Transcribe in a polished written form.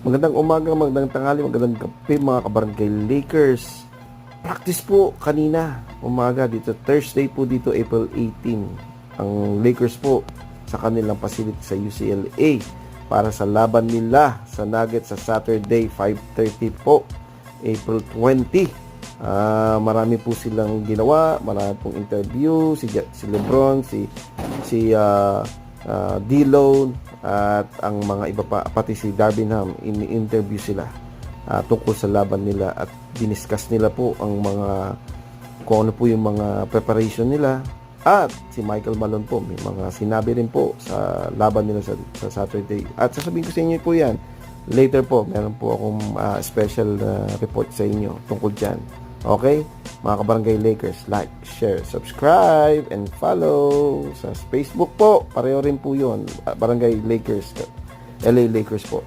Magandang umaga, magandang tanghali, magandang gabi mga kabarangay Lakers. Practice po kanina umaga dito, Thursday po dito, April 18. Ang Lakers po sa kanilang facility sa UCLA para sa laban nila sa Nuggets sa Saturday 5:30 po, April 20. Marami po silang ginawa, marami pong interview, si LeBron, si D-Lone, at ang mga iba pa, pati si Darvin Ham, in-interview sila tungkol sa laban nila at diniscuss nila po ang mga kung ano po yung mga preparation nila. At si Michael Malone po may mga sinabi rin po sa laban nila sa Saturday, at sasabihin ko sa inyo po yan later po. Meron po akong special report sa inyo tungkol dyan. Okay? Mga kabarangay Lakers, like, share, subscribe, and follow sa Facebook po. Pareho rin po yun. Barangay Lakers, LA Lakers po.